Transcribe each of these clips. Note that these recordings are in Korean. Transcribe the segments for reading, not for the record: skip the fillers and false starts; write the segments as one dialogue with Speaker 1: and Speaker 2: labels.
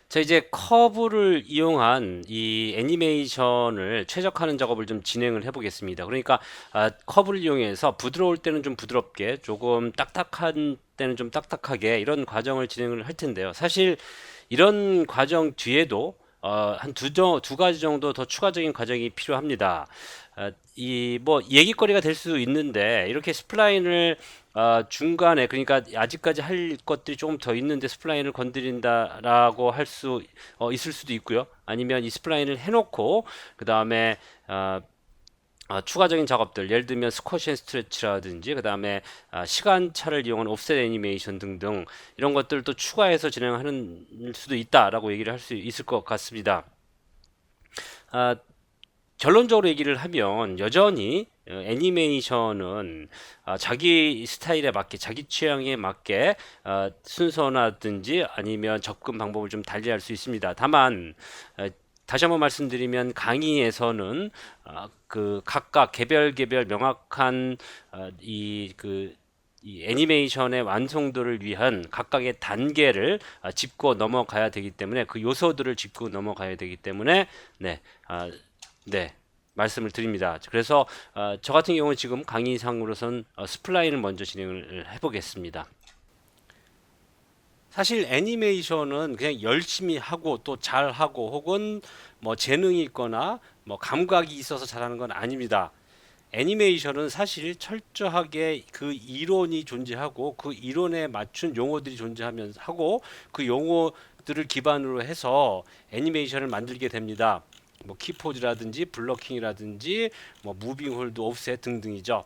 Speaker 1: 자, 이제 커브를 이용한 이 애니메이션을 최적화하는 작업을 좀 진행을 해보겠습니다. 그러니까 커브를 이용해서 부드러울 때는 좀 부드럽게, 조금 딱딱한 때는 좀 딱딱하게 이런 과정을 진행을 할 텐데요. 사실 이런 과정 뒤에도 한 두 가지 정도 더 추가적인 과정이 필요합니다. 이 뭐 얘기거리가 될 수 있는데 이렇게 스플라인을 중간에, 그러니까 아직까지 할 것들이 조금 더 있는데 스플라인을 건드린다라고 할 수 있을 수도 있고요. 아니면 이 스플라인을 해놓고 그 다음에 추가적인 작업들, 예를 들면 스쿼시 앤 스트레치라든지 그 다음에 시간차를 이용한 옵셋 애니메이션 등등 이런 것들을 또 추가해서 진행하는 수도 있다라고 얘기를 할 수 있을 것 같습니다. 아, 결론적으로 얘기를 하면 여전히 애니메이션은 자기 스타일에 맞게, 자기 취향에 맞게 순서나든지 아니면 접근 방법을 좀 달리할 수 있습니다. 다만 다시 한번 말씀드리면 강의에서는 그 각각 개별 명확한 이 애니메이션의 완성도를 위한 각각의 단계를 짚고 넘어가야 되기 때문에, 그 요소들을 짚고 넘어가야 되기 때문에 네, 아, 네, 말씀을 드립니다. 그래서 저 같은 경우는 지금 강의상으로선 스플라인을 먼저 진행을 해보겠습니다. 사실 애니메이션은 그냥 열심히 하고 또 잘하고 혹은 뭐 재능이 있거나 뭐 감각이 있어서 잘하는 건 아닙니다. 애니메이션은 사실 철저하게 그 이론이 존재하고 그 이론에 맞춘 용어들이 존재하면서 하고 그 용어들을 기반으로 해서 애니메이션을 만들게 됩니다. 뭐 키포즈라든지 블러킹이라든지 뭐 무빙 홀드 오프셋 등등이죠.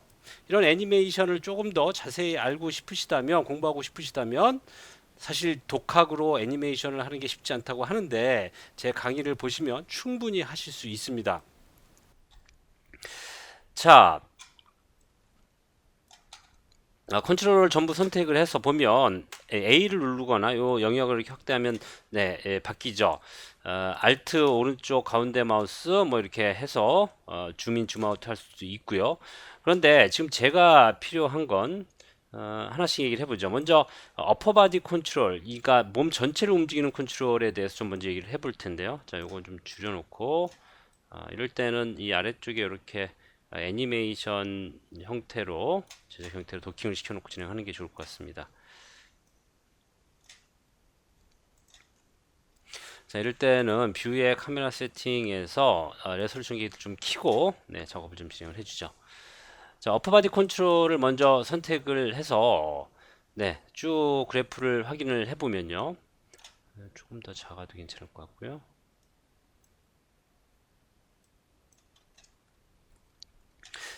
Speaker 1: 이런 애니메이션을 조금 더 자세히 알고 싶으시다면, 공부하고 싶으시다면, 사실 독학으로 애니메이션을 하는 게 쉽지 않다고 하는데 제 강의를 보시면 충분히 하실 수 있습니다. 자, 컨트롤을 전부 선택을 해서 보면 A를 누르거나 요 영역을 이렇게 확대하면 바뀌죠. Alt 오른쪽 가운데 마우스 뭐 이렇게 해서 줌인 줌아웃 할 수도 있고요. 그런데 지금 제가 필요한 건 하나씩 얘기를 해보죠. 먼저 어퍼바디 컨트롤, 그러니까 몸 전체를 움직이는 컨트롤에 대해서 좀 먼저 얘기를 해볼 텐데요. 자, 요건 좀 줄여놓고 이럴 때는 이 아래쪽에 이렇게 애니메이션 형태로, 제작 형태로 도킹을 시켜놓고 진행하는 게 좋을 것 같습니다. 자, 이럴 때는 뷰의 카메라 세팅에서 레솔루션 게이트 좀 키고 작업을 좀 진행을 해주죠. 자, 어퍼바디 컨트롤을 먼저 선택을 해서 쭉 그래프를 확인을 해보면요. 조금 더 작아도 괜찮을 것 같고요.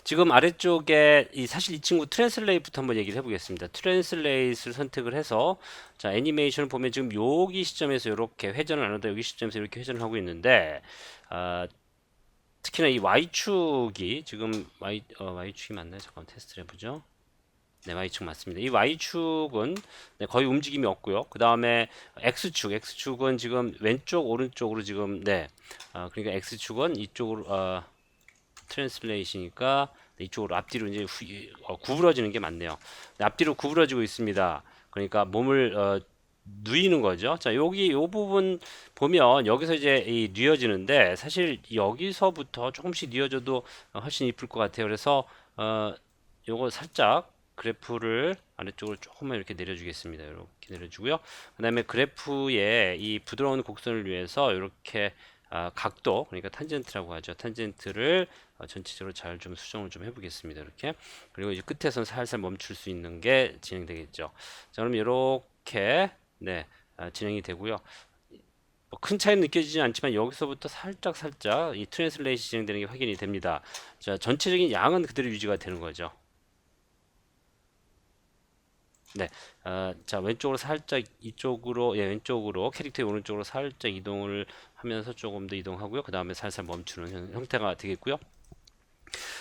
Speaker 1: 지금 아래쪽에 사실 이 친구 트랜슬레이트부터 한번 얘기를 해보겠습니다. 트랜슬레이트를 선택을 해서 자, 애니메이션을 보면 지금 여기 시점에서 이렇게 회전을 안 하다 여기 시점에서 이렇게 회전을 하고 있는데 특히나 이 Y축이 지금 Y축이 맞나요? 잠깐 테스트를 해보죠. 네, Y축 맞습니다. 이 Y축은 거의 움직임이 없고요. 그 다음에 X축은 지금 왼쪽 오른쪽으로 지금 그러니까 X축은 이쪽으로 트랜스레이시니까 이쪽으로 앞뒤로 이제 구부러지는 게 맞네요. 앞뒤로 구부러지고 있습니다. 그러니까 몸을 누이는 거죠. 자, 여기 요 부분 보면 여기서 이제 뉘어지는데 사실 여기서부터 조금씩 뉘어져도 훨씬 이쁠 것 같아요. 그래서 요거 살짝 그래프를 아래쪽으로 조금만 이렇게 내려주겠습니다. 이렇게 내려주고요. 그다음에 그래프의 이 부드러운 곡선을 위해서 이렇게 각도, 그러니까 탄젠트라고 하죠. 탄젠트를 전체적으로 잘 좀 수정을 좀 해보겠습니다. 이렇게. 그리고 이제 끝에선 살살 멈출 수 있는 게 진행되겠죠. 자, 그럼 이렇게 진행이 되고요. 뭐큰 차이는 느껴지지 않지만 여기서부터 살짝 이 트랜슬레이시 진행되는 게 확인이 됩니다. 자, 전체적인 양은 그대로 유지가 되는 거죠. 자, 왼쪽으로 살짝 이쪽으로, 왼쪽으로 캐릭터의 오른쪽으로 살짝 이동을 하면서 조금 더 이동하고요. 그 다음에 살살 멈추는 형태가 되겠고요.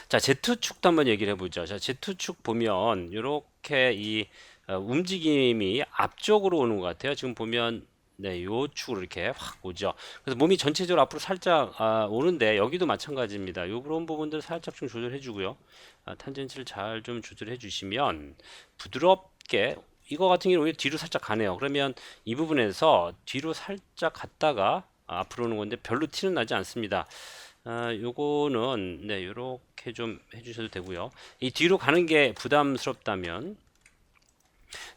Speaker 1: 자, Z축도 한번 얘기를 해보죠. 자, Z축 보면 이렇게 이 움직임이 앞쪽으로 오는 것 같아요. 지금 보면 요 축으로 이렇게 확 오죠. 그래서 몸이 전체적으로 앞으로 살짝 오는데 여기도 마찬가지입니다. 요 그런 부분들 살짝 좀 조절해 주고요. 탄젠트를 잘 좀 조절해 주시면 부드럽게 이거 같은 경우는 오히려 뒤로 살짝 가네요. 그러면 이 부분에서 뒤로 살짝 갔다가 앞으로 오는 건데 별로 티는 나지 않습니다. 요거는 네, 요렇게 좀 해주셔도 되고요. 이 뒤로 가는 게 부담스럽다면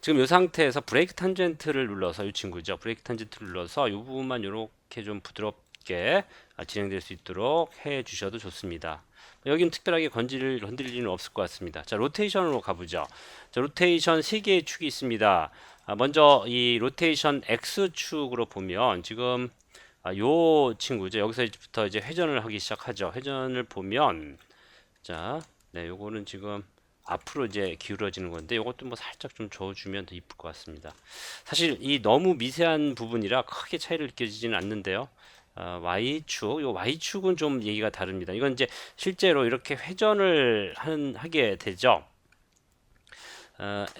Speaker 1: 지금 이 상태에서 브레이크 탄젠트를 눌러서 이 친구죠. 브레이크 탄젠트를 눌러서 이 부분만 이렇게 좀 부드럽게 진행될 수 있도록 해 주셔도 좋습니다. 여기는 특별하게 건드릴 일은 없을 것 같습니다. 자, 로테이션으로 가보죠. 자, 로테이션 3개의 축이 있습니다. 먼저 이 로테이션 X축으로 보면 지금 요 친구죠. 여기서부터 이제 회전을 하기 시작하죠. 회전을 보면 자, 네, 요거는 지금 앞으로 이제 기울어지는 건데 요것도 뭐 살짝 좀 저어주면 더 이쁠 것 같습니다. 사실 이 너무 미세한 부분이라 크게 차이를 느껴지지는 않는데요. Y축, 요 Y축은 좀 얘기가 다릅니다. 이건 이제 실제로 이렇게 회전을 하게 되죠.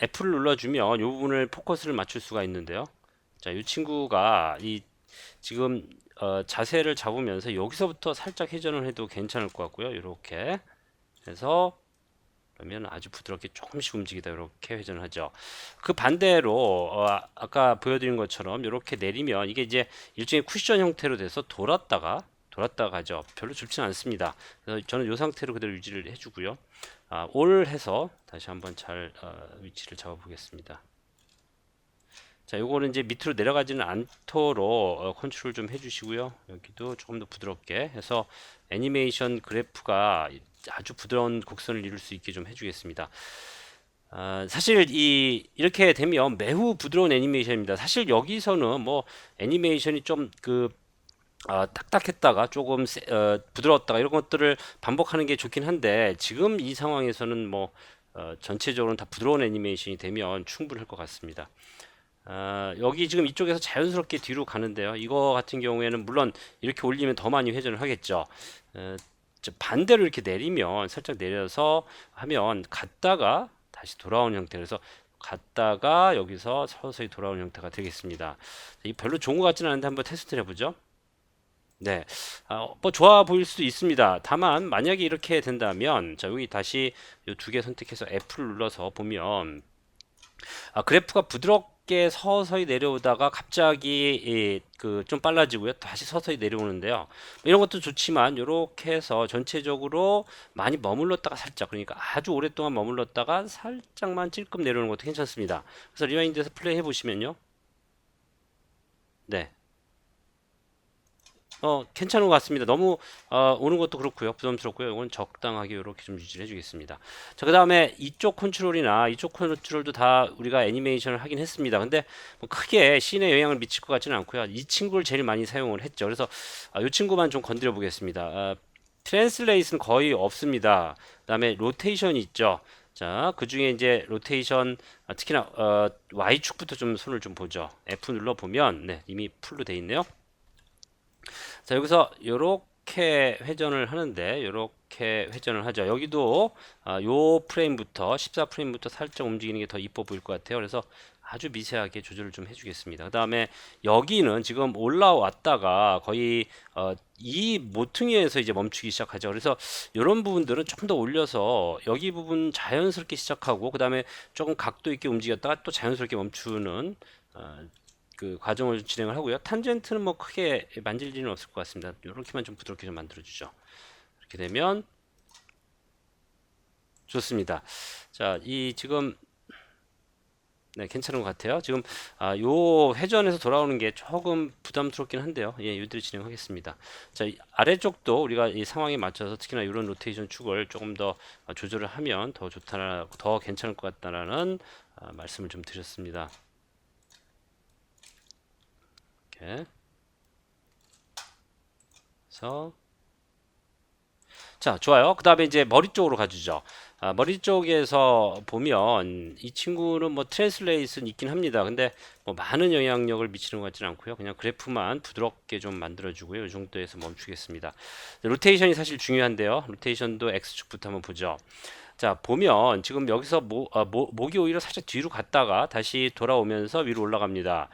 Speaker 1: F를 눌러주면 이 부분을 포커스를 맞출 수가 있는데요. 자, 이 친구가 이 지금 자세를 잡으면서 여기서부터 살짝 회전을 해도 괜찮을 것 같고요. 이렇게 해서 그러면 아주 부드럽게 조금씩 움직이다 이렇게 회전을 하죠. 그 반대로 아까 보여드린 것처럼 이렇게 내리면 이게 이제 일종의 쿠션 형태로 돼서 돌았다가 가죠. 별로 좋지는 않습니다. 그래서 저는 이 상태로 그대로 유지를 해주고요. 올 해서 다시 한번 잘 위치를 잡아 보겠습니다. 자, 요거는 이제 밑으로 내려가지는 않도록 컨트롤 좀 해주시고요. 여기도 조금 더 부드럽게 해서 애니메이션 그래프가 아주 부드러운 곡선을 이룰 수 있게 좀 해주겠습니다. 사실 이렇게 되면 매우 부드러운 애니메이션입니다. 사실 여기서는 뭐 애니메이션이 좀 딱딱했다가 조금 부드러웠다가 이런 것들을 반복하는 게 좋긴 한데 지금 이 상황에서는 뭐 전체적으로는 다 부드러운 애니메이션이 되면 충분할 것 같습니다. 여기 지금 이쪽에서 자연스럽게 뒤로 가는데요. 이거 같은 경우에는 물론 이렇게 올리면 더 많이 회전을 하겠죠. 반대로 이렇게 내리면 살짝 내려서 하면 갔다가 다시 돌아오는 형태. 그래서 갔다가 여기서 서서히 돌아오는 형태가 되겠습니다. 이 별로 좋은 것 같지는 않은데 한번 테스트를 해보죠. 네, 뭐 좋아 보일 수도 있습니다. 다만 만약에 이렇게 된다면 자 여기 다시 이 두 개 선택해서 F를 눌러서 보면 그래프가 부드럽게 서서히 내려오다가 갑자기 그 좀 빨라지고요. 다시 서서히 내려오는데요. 이런 것도 좋지만 이렇게 해서 전체적으로 많이 머물렀다가 살짝 그러니까 아주 오랫동안 머물렀다가 살짝만 찔끔 내려오는 것도 괜찮습니다. 그래서 리와인드에서 플레이 해보시면요. 네. 괜찮은 것 같습니다. 너무 오는 것도 그렇고요. 부담스럽고요. 이건 적당하게 이렇게 좀 유지를 해주겠습니다. 자, 그 다음에 이쪽 컨트롤이나 이쪽 컨트롤도 다 우리가 애니메이션을 하긴 했습니다. 근데 뭐 크게 씬에 영향을 미칠 것 같지는 않고요. 이 친구를 제일 많이 사용을 했죠. 그래서 이 친구만 좀 건드려 보겠습니다. 트랜슬레이트는 거의 없습니다. 그 다음에 로테이션이 있죠. 자, 그 중에 이제 로테이션 특히나 Y축부터 좀 손을 좀 보죠. F 눌러 보면 네, 이미 풀로 돼 있네요. 자, 여기서 이렇게 회전을 하는데 이렇게 회전을 하죠. 여기도 요 프레임부터 14프레임부터 살짝 움직이는 게 더 이뻐 보일 것 같아요. 그래서 아주 미세하게 조절을 좀 해주겠습니다. 그 다음에 여기는 지금 올라왔다가 거의 이 모퉁이에서 이제 멈추기 시작하죠. 그래서 이런 부분들은 조금 더 올려서 여기 부분 자연스럽게 시작하고 그 다음에 조금 각도 있게 움직였다가 또 자연스럽게 멈추는 그 과정을 진행을 하고요. 탄젠트는 뭐 크게 만질 일은 없을 것 같습니다. 이렇게만 좀 부드럽게 좀 만들어 주죠. 이렇게 되면 좋습니다. 자, 이 지금 네, 괜찮은 것 같아요. 지금 요 회전에서 돌아오는 게 조금 부담스럽긴 한데요. 예, 이대로 진행하겠습니다. 자, 아래쪽도 우리가 이 상황에 맞춰서 특히나 이런 로테이션 축을 조금 더 조절을 하면 더 좋다, 더 괜찮을 것 같다라는 말씀을 좀 드렸습니다. 이렇게. 그래서 자, 좋아요. 그 다음에 이제 머리 쪽으로 가주죠. 머리 쪽에서 보면 이 친구는 뭐 트랜슬레이트는 있긴 합니다. 근데 뭐 많은 영향력을 미치는 것 같지는 않고요. 그냥 그래프만 부드럽게 좀 만들어주고요. 이 정도에서 멈추겠습니다. 로테이션이 사실 중요한데요. 로테이션도 X축부터 한번 보죠. 자, 보면 지금 여기서 목이 오히려 살짝 뒤로 갔다가 다시 돌아오면서 위로 올라갑니다.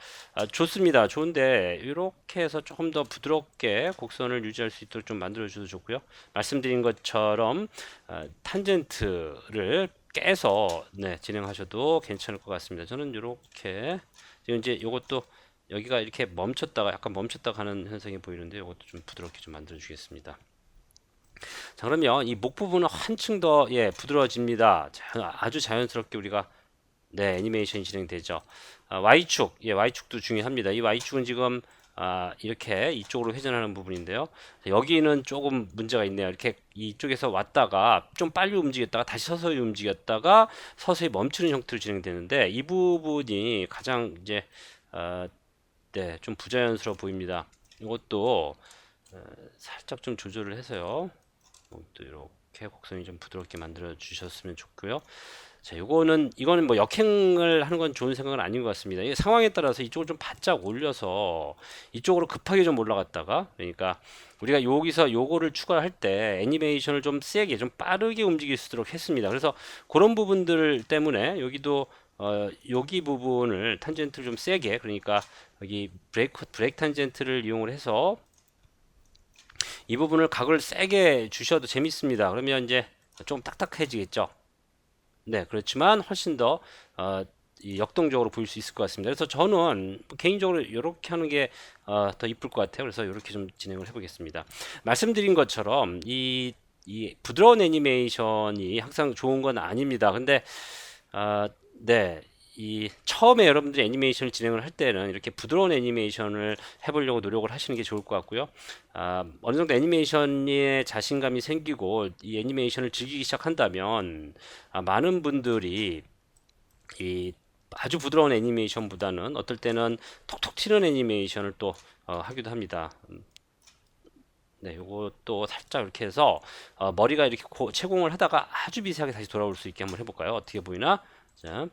Speaker 1: 좋습니다. 좋은데 이렇게 해서 조금 더 부드럽게 곡선을 유지할 수 있도록 좀 만들어 주셔도 좋고요. 말씀드린 것처럼 탄젠트를 깨서 네, 진행하셔도 괜찮을 것 같습니다. 저는 이렇게 지금 이제 요것도 여기가 이렇게 멈췄다가 약간 멈췄다가 하는 현상이 보이는데 이것도 좀 부드럽게 좀 만들어 주겠습니다. 자, 그러면 이 목 부분은 한층 더 예, 부드러워집니다. 아주 자연스럽게 우리가 네, 애니메이션이 진행되죠. Y축, 예, Y축도 중요합니다. 이 Y축은 지금 이렇게 이쪽으로 회전하는 부분인데요. 여기는 조금 문제가 있네요. 이렇게 이쪽에서 왔다가 좀 빨리 움직였다가 다시 서서히 움직였다가 서서히 멈추는 형태로 진행되는데 이 부분이 가장 이제 네, 좀 부자연스러워 보입니다. 이것도 살짝 좀 조절을 해서요. 또 이렇게 곡선이 좀 부드럽게 만들어 주셨으면 좋고요. 자, 이거는 뭐 역행을 하는 건 좋은 생각은 아닌 것 같습니다. 이 상황에 따라서 이쪽을 좀 바짝 올려서 이쪽으로 급하게 좀 올라갔다가 그러니까 우리가 여기서 요거를 추가할 때 애니메이션을 좀 세게 좀 빠르게 움직일 수 있도록 했습니다. 그래서 그런 부분들 때문에 여기도 여기 부분을 탄젠트를 좀 세게 그러니까 여기 브레이크 탄젠트를 이용을 해서 이 부분을 각을 세게 주셔도 재밌습니다. 그러면 이제 좀 딱딱해지겠죠. 네, 그렇지만 훨씬 더 이 역동적으로 보일 수 있을 것 같습니다. 그래서 저는 개인적으로 이렇게 하는 게 더 이쁠 것 같아요. 그래서 이렇게 좀 진행을 해보겠습니다. 말씀드린 것처럼 이 부드러운 애니메이션이 항상 좋은 건 아닙니다. 근데 네, 이 처음에 여러분들이 애니메이션을 진행을 할 때는 이렇게 부드러운 애니메이션을 해보려고 노력을 하시는 게 좋을 것 같고요. 어느 정도 애니메이션에 자신감이 생기고 이 애니메이션을 즐기기 시작한다면 많은 분들이 이 아주 부드러운 애니메이션보다는 어떨 때는 톡톡 튀는 애니메이션을 또 하기도 합니다. 네, 요것도 살짝 이렇게 해서 머리가 이렇게 채공을 하다가 아주 미세하게 다시 돌아올 수 있게 한번 해볼까요? 어떻게 보이나? 자,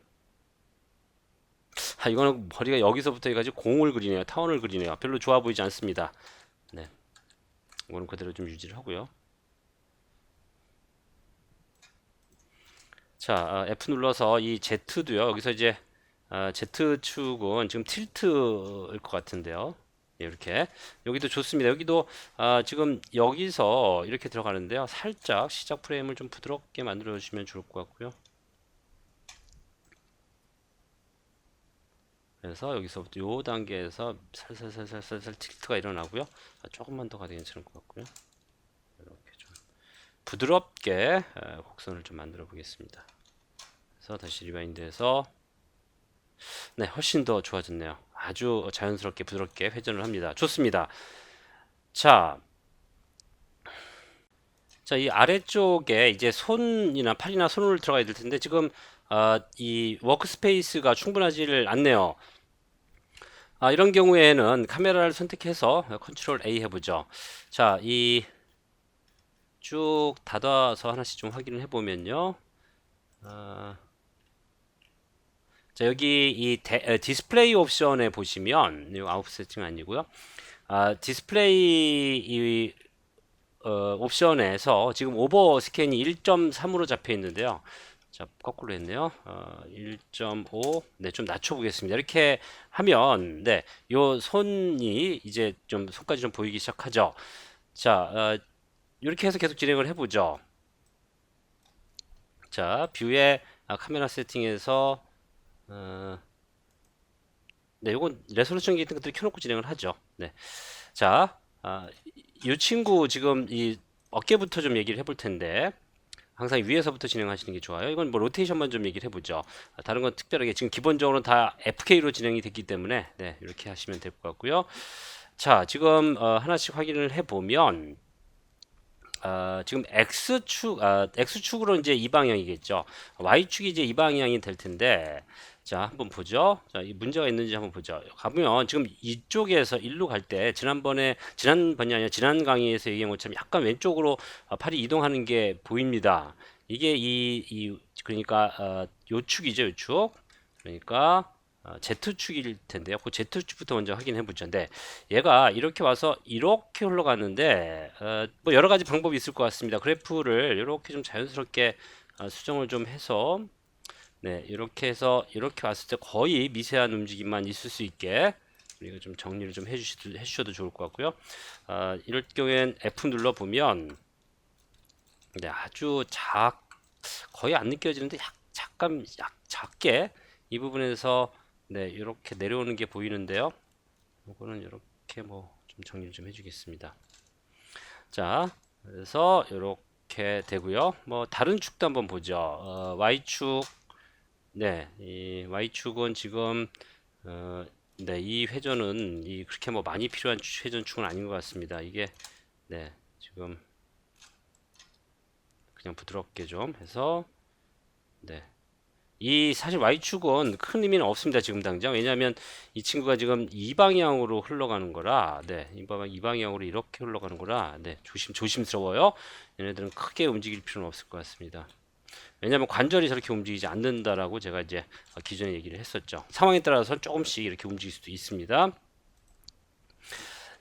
Speaker 1: 이거는 머리가 여기서부터 해가지고 공을 그리네요. 타원을 그리네요. 별로 좋아 보이지 않습니다. 네, 이거는 그대로 좀 유지를 하고요. 자, F 눌러서 이 Z도요. 여기서 이제 Z축은 지금 틸트일 것 같은데요. 예, 이렇게 여기도 좋습니다. 여기도 지금 여기서 이렇게 들어가는데요. 살짝 시작 프레임을 좀 부드럽게 만들어 주시면 좋을 것 같고요. 그래서 여기서부터 요 단계에서 살살살살살살 틸트가 일어나고요. 조금만 더 가도 괜찮을 것 같고요. 이렇게 좀 부드럽게 곡선을 좀 만들어 보겠습니다. 그래서 다시 리바인드해서 네, 훨씬 더 좋아졌네요. 아주 자연스럽게 부드럽게 회전을 합니다. 좋습니다. 자, 자, 이 아래쪽에 이제 손이나 팔이나 손을 들어가야 될 텐데 지금 이 워크스페이스가 충분하지를 않네요. 이런 경우에는 카메라를 선택해서 컨트롤 A 해보죠. 자, 이 쭉 닫아서 하나씩 좀 확인을 해보면요. 자, 여기 이 디스플레이 옵션에 보시면 이 아웃 세팅 아니고요. 디스플레이 이 옵션에서 지금 오버 스캔이 1.3으로 잡혀 있는데요. 자, 거꾸로 했네요. 1.5. 네, 좀 낮춰 보겠습니다. 이렇게 하면 네, 요 손이 이제 좀 손까지 좀 보이기 시작하죠. 자, 이렇게 해서 계속 진행을 해보죠. 자, 뷰에 카메라 세팅에서 네, 요건 레솔루션 같은 것들 켜놓고 진행을 하죠. 네, 자, 이 친구 지금 이 어깨부터 좀 얘기를 해볼 텐데 항상 위에서부터 진행하시는 게 좋아요. 이건 뭐 로테이션만 좀 얘기를 해보죠. 다른 건 특별하게 지금 기본적으로 다 FK로 진행이 됐기 때문에 네, 이렇게 하시면 될 것 같고요. 자, 지금 하나씩 확인을 해보면 지금 X축으로 이제 이 방향이겠죠. Y축이 이제 이 방향이 될 텐데, 자, 한번 보죠. 자, 이 문제가 있는지 한번 보죠. 가보면 지금 이쪽에서 일로 갈 때, 지난번이 아니라 지난 강의에서 얘기한 것처럼 약간 왼쪽으로 팔이 이동하는 게 보입니다. 이게 그러니까, 요 축이죠, 요 축. 그러니까, Z축일 텐데요. 그 Z축부터 먼저 확인해 보죠. 네, 얘가 이렇게 와서 이렇게 흘러갔는데 뭐 여러 가지 방법이 있을 것 같습니다. 그래프를 이렇게 좀 자연스럽게 수정을 좀 해서 네, 이렇게 해서 이렇게 왔을 때 거의 미세한 움직임만 있을 수 있게 우리가 좀 정리를 좀 해주셔도 좋을 것 같고요. 이럴 경우엔 F 눌러 보면 네, 아주 거의 안 느껴지는데 잠깐 작게 이 부분에서 네, 이렇게 내려오는 게 보이는데요. 이거는 이렇게 뭐 좀 정리를 좀 해주겠습니다. 자, 그래서 이렇게 되고요. 뭐 다른 축도 한번 보죠. Y축, 네, 이 Y축은 지금 네, 이 회전은 그렇게 뭐 많이 필요한 회전축은 아닌 것 같습니다. 이게 네, 지금 그냥 부드럽게 좀 해서 네, 이 사실 Y축은 큰 의미는 없습니다. 지금 당장. 왜냐하면 이 친구가 지금 이 방향으로 흘러가는 거라, 네, 이 방향으로 이렇게 흘러가는 거라, 네, 조심스러워요. 얘네들은 크게 움직일 필요는 없을 것 같습니다. 왜냐하면 관절이 저렇게 움직이지 않는다라고 제가 이제 기존에 얘기를 했었죠. 상황에 따라서 조금씩 이렇게 움직일 수도 있습니다.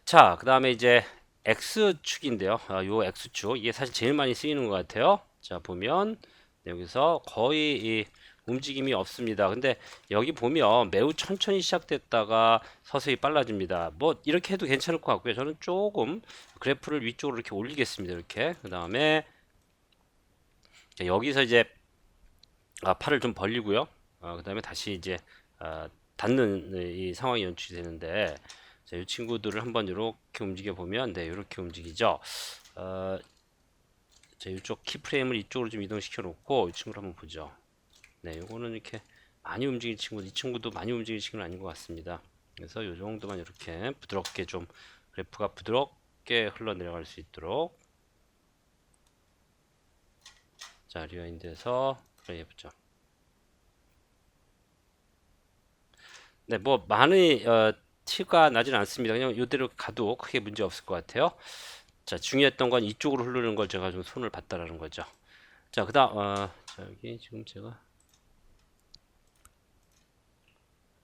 Speaker 1: 자, 그 다음에 이제 X축인데요. 요 X축 이게 사실 제일 많이 쓰이는 것 같아요. 자, 보면 네, 여기서 거의 움직임이 없습니다. 근데 여기 보면 매우 천천히 시작됐다가 서서히 빨라집니다. 뭐 이렇게 해도 괜찮을 것 같고요. 저는 조금 그래프를 위쪽으로 이렇게 올리겠습니다. 이렇게 그 다음에 여기서 이제 팔을 좀 벌리고요. 그 다음에 다시 이제 닿는 이 상황이 연출이 되는데 자, 이 친구들을 한번 이렇게 움직여 보면 네, 이렇게 움직이죠. 자, 이쪽 키프레임을 이쪽으로 좀 이동시켜 놓고 이 친구를 한번 보죠. 네, 요거는 이렇게 많이 움직이는 친구, 이 친구도 많이 움직이는 친구는 아닌 것 같습니다. 그래서 이 정도만 이렇게 부드럽게 좀 그래프가 부드럽게 흘러내려갈 수 있도록 자, 리와인드에서 플레이 해보죠. 네, 뭐 많이 티가 나진 않습니다. 그냥 이대로 가도 크게 문제 없을 것 같아요. 자, 중요했던 건 이쪽으로 흐르는 걸 제가 좀 손을 봤다라는 거죠. 자, 그다음 자, 여기 지금 제가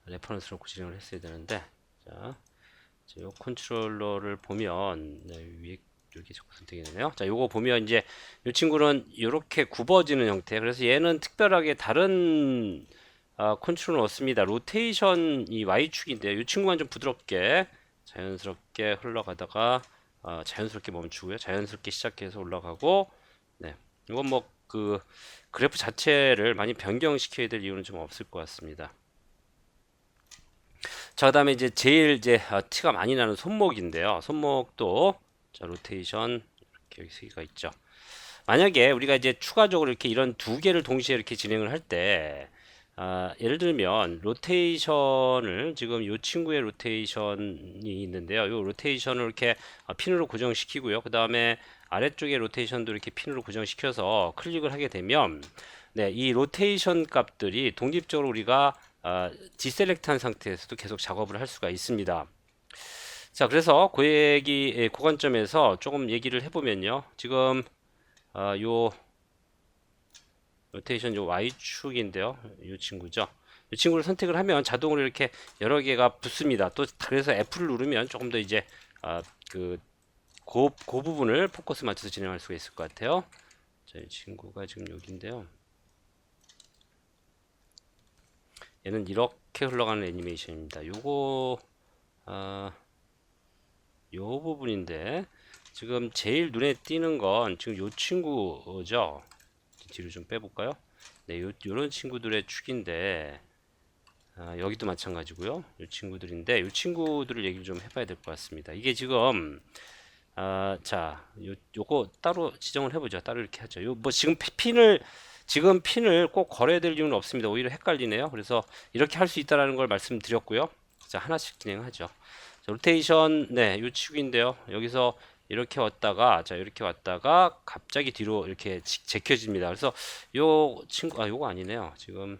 Speaker 1: 레퍼런스로 고진을 했어야 되는데 자, 이 컨트롤러를 보면 네, 위에 이렇게 자꾸 선택이 되네요. 자, 요거 보면 이제 이 친구는 이렇게 굽어지는 형태. 그래서 얘는 특별하게 다른 컨트롤은 없습니다. 로테이션 이 Y축인데 이 친구만 좀 부드럽게 자연스럽게 흘러가다가 자연스럽게 멈추고요. 자연스럽게 시작해서 올라가고 네. 이건 뭐 그 그래프 자체를 많이 변경시켜야 될 이유는 좀 없을 것 같습니다. 자, 그다음에 이제 제일 이제 티가 많이 나는 손목인데요. 손목도 자, 로테이션 이렇게 여기 세 개가 있죠. 만약에 우리가 이제 추가적으로 이렇게 이런 두 개를 동시에 이렇게 진행을 할 때, 예를 들면 로테이션을 지금 이 친구의 로테이션이 있는데요. 이 로테이션을 이렇게 핀으로 고정시키고요. 그 다음에 아래쪽에 로테이션도 이렇게 핀으로 고정시켜서 클릭을 하게 되면, 네, 이 로테이션 값들이 독립적으로 우리가 디셀렉트한 상태에서도 계속 작업을 할 수가 있습니다. 자, 그래서 그 얘기, 그 관점에서 조금 얘기를 해보면요. 지금 요 로테이션 요 Y축인데요. 이 친구죠. 이 친구를 선택을 하면 자동으로 이렇게 여러 개가 붙습니다. 또 그래서 F를 누르면 조금 더 이제 그 부분을 포커스 맞춰서 진행할 수가 있을 것 같아요. 자, 이 친구가 지금 여기인데요. 얘는 이렇게 흘러가는 애니메이션입니다. 요거 요 부분인데 지금 제일 눈에 띄는 건 지금 요 친구죠. 뒤로 좀 빼볼까요? 네, 요런 친구들의 축인데 여기도 마찬가지고요. 이 친구들인데 이 친구들을 얘기를 좀 해봐야 될 것 같습니다. 이게 지금 자, 요거 따로 지정을 해보죠. 따로 이렇게 하죠. 요 뭐 지금 핀을 꼭 걸어야 될 이유는 없습니다. 오히려 헷갈리네요. 그래서 이렇게 할 수 있다라는 걸 말씀드렸고요. 자, 하나씩 진행하죠. 자, 로테이션 네, 요 축인데요. 여기서 이렇게 왔다가 자, 이렇게 왔다가 갑자기 뒤로 이렇게 제껴집니다. 그래서 요 친구 요거 아니네요. 지금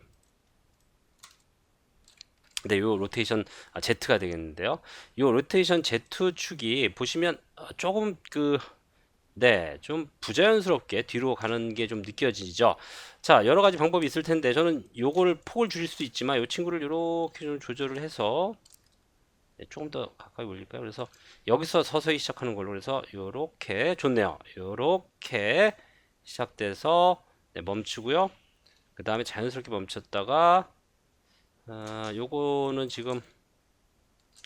Speaker 1: 네, 요 로테이션 Z가 되겠는데요. 요 로테이션 Z 축이 보시면 조금 네, 좀 부자연스럽게 뒤로 가는 게 좀 느껴지죠. 자, 여러 가지 방법이 있을 텐데 저는 요걸 폭을 줄일 수도 있지만 요 친구를 이렇게 좀 조절을 해서 네, 조금 더 가까이 올릴까요? 그래서 여기서 서서히 시작하는 걸로 그래서 요렇게 좋네요. 요렇게 시작돼서 네, 멈추고요. 그 다음에 자연스럽게 멈췄다가 요거는 지금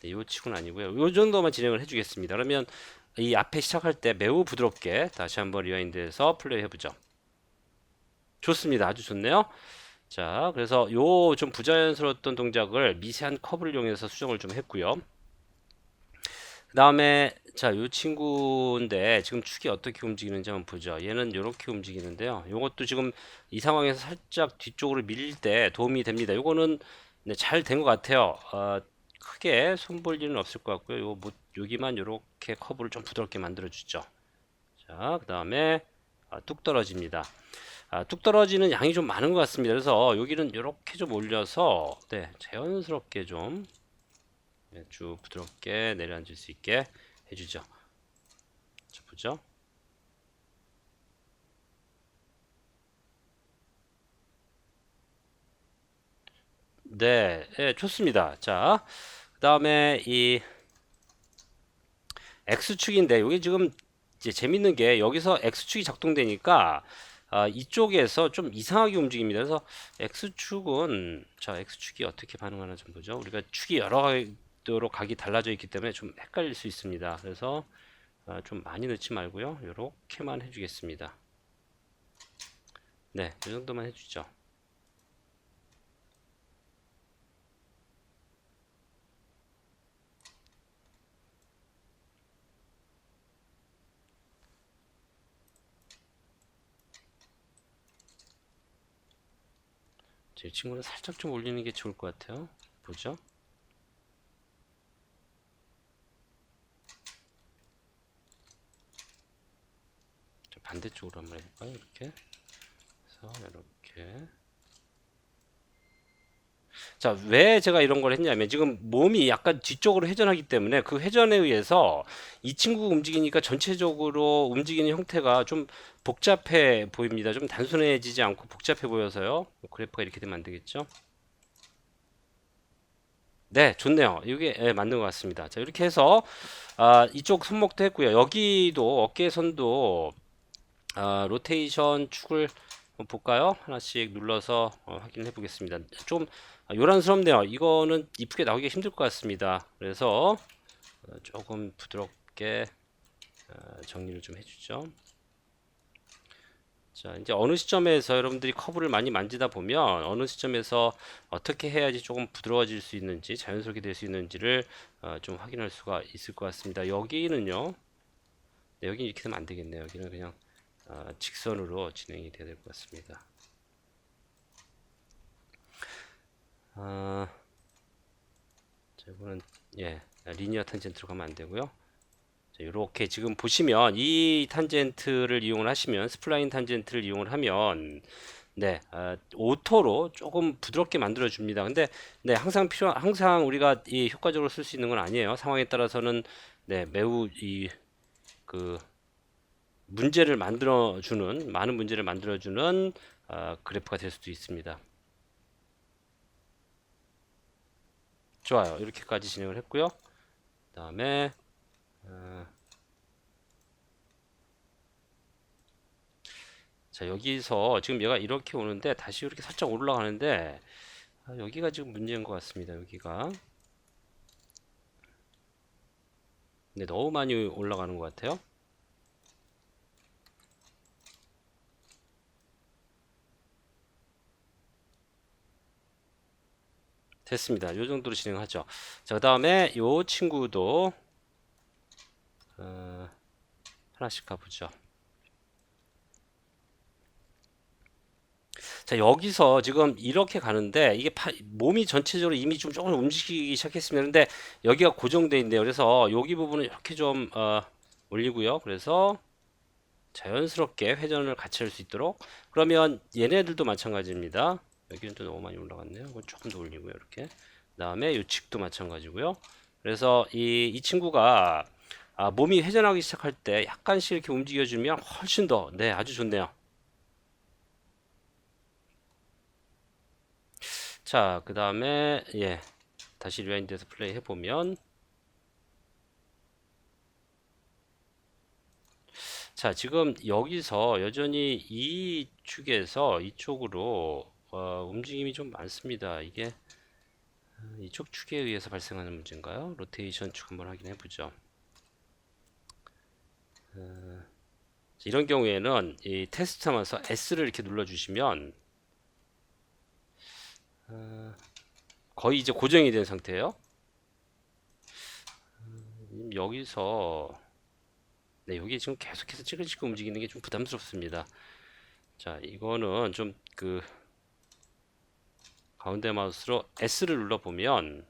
Speaker 1: 네, 요 치고는 아니고요. 요 정도만 진행을 해주겠습니다. 그러면 이 앞에 시작할 때 매우 부드럽게 다시 한번 리와인드해서 플레이 해보죠. 좋습니다. 아주 좋네요. 자, 그래서 요 좀 부자연스러웠던 동작을 미세한 커브를 이용해서 수정을 좀 했고요. 그 다음에 자, 요 친구인데 지금 축이 어떻게 움직이는지 한번 보죠. 얘는 이렇게 움직이는데요. 요것도 지금 이 상황에서 살짝 뒤쪽으로 밀릴 때 도움이 됩니다. 요거는 네, 잘 된 것 같아요. 크게 손볼 일은 없을 것 같고요. 요 뭐, 여기만 이렇게 커브를 좀 부드럽게 만들어 주죠. 자, 그 다음에 뚝 떨어집니다. 뚝 떨어지는 양이 좀 많은 것 같습니다. 그래서 여기는 이렇게 좀 올려서 네, 자연스럽게 좀 네, 쭉 부드럽게 내려앉을 수 있게 해주죠. 자, 보죠. 네, 예, 좋습니다. 자, 그 다음에 이 X축인데 여기 지금 이제 재밌는 게 여기서 X축이 작동되니까 이쪽에서 좀 이상하게 움직입니다. 그래서 X축은 자, X축이 어떻게 반응하나 좀 보죠. 우리가 축이 여러 가지로 각이 달라져 있기 때문에 좀 헷갈릴 수 있습니다. 그래서 좀 많이 넣지 말고요. 이렇게만 해주겠습니다. 네, 이 정도만 해주죠. 제 친구는 살짝 좀 올리는 게 좋을 것 같아요. 보죠. 반대쪽으로 한번 해볼까요? 이렇게 해서 이렇게. 자, 왜 제가 이런 걸 했냐면 지금 몸이 약간 뒤쪽으로 회전하기 때문에 그 회전에 의해서 이 친구가 움직이니까 전체적으로 움직이는 형태가 좀 복잡해 보입니다. 좀 단순해지지 않고 복잡해 보여서요. 그래프가 이렇게 되면 안 되겠죠? 네, 좋네요. 이게 예, 맞는 것 같습니다. 자, 이렇게 해서 이쪽 손목도 했고요. 여기도 어깨선도 로테이션 축을 한번 볼까요? 하나씩 눌러서 확인해 보겠습니다. 좀 요란스럽네요. 이거는 이쁘게 나오기가 힘들 것 같습니다. 그래서 조금 부드럽게 정리를 좀 해주죠. 자, 이제 어느 시점에서 여러분들이 커브를 많이 만지다 보면 어느 시점에서 어떻게 해야지 조금 부드러워질 수 있는지 자연스럽게 될 수 있는지를 좀 확인할 수가 있을 것 같습니다. 여기는요. 네, 여기 이렇게 되면 안 되겠네요. 여기는 그냥 직선으로 진행이 돼야 될 것 같습니다. 자, 이거는 예, 리니어 탄젠트로 가면 안 되고요. 자, 이렇게 지금 보시면 이 탄젠트를 이용을 하시면 스플라인 탄젠트를 이용을 하면 네, 오토로 조금 부드럽게 만들어 줍니다. 근데 네, 항상 우리가 이 효과적으로 쓸 수 있는 건 아니에요. 상황에 따라서는 네, 매우 이 그 문제를 만들어 주는 많은 문제를 만들어 주는 그래프가 될 수도 있습니다. 좋아요. 이렇게까지 진행을 했고요. 그다음에 자, 여기서 지금 얘가 이렇게 오는데 다시 이렇게 살짝 올라가는데 여기가 지금 문제인 것 같습니다. 여기가 근데 너무 많이 올라가는 것 같아요. 됐습니다. 이 정도로 진행하죠. 자, 그 다음에 이 친구도 하나씩 가보죠. 자, 여기서 지금 이렇게 가는데 이게 몸이 전체적으로 이미 좀 조금 움직이기 시작했습니다. 근데 여기가 고정돼 있네요. 그래서 여기 부분은 이렇게 좀 올리고요. 그래서 자연스럽게 회전을 같이 할 수 있도록 그러면 얘네들도 마찬가지입니다. 여기는 또 너무 많이 올라갔네요. 이건 조금 더 올리고요. 이렇게 그 다음에 이 측도 마찬가지고요. 그래서 이 친구가 몸이 회전하기 시작할 때 약간씩 이렇게 움직여주면 훨씬 더 네, 아주 좋네요. 자, 그 다음에 예, 다시 리와인드해서 플레이 해보면 자, 지금 여기서 여전히 이 축에서 이쪽으로 움직임이 좀 많습니다. 이게 이쪽 축에 의해서 발생하는 문제인가요? 로테이션 축 한번 확인해 보죠. 이런 경우에는 이 테스트 하면서 S를 이렇게 눌러주시면 거의 이제 고정이 된 상태예요. 여기서 네, 여기 지금 계속해서 찌글찌글 움직이는 게 좀 부담스럽습니다. 자, 이거는 좀 그 가운데 마우스로 S를 눌러보면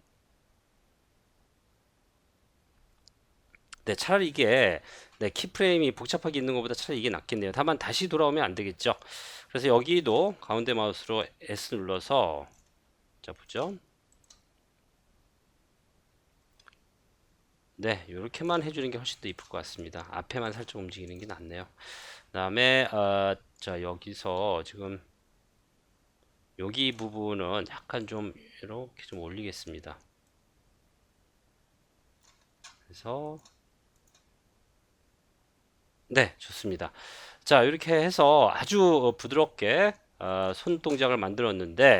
Speaker 1: 네, 차라리 이게 네, 키프레임이 복잡하게 있는 것보다 차라리 이게 낫겠네요. 다만 다시 돌아오면 안 되겠죠. 그래서 여기도 가운데 마우스로 S 눌러서 자 보죠. 네, 이렇게만 해주는 게 훨씬 더 이쁠 것 같습니다. 앞에만 살짝 움직이는 게 낫네요. 그다음에 자 여기서 지금 여기 부분은 약간 좀 이렇게 좀 올리겠습니다. 그래서 네, 좋습니다. 자, 이렇게 해서 아주 부드럽게 손 동작을 만들었는데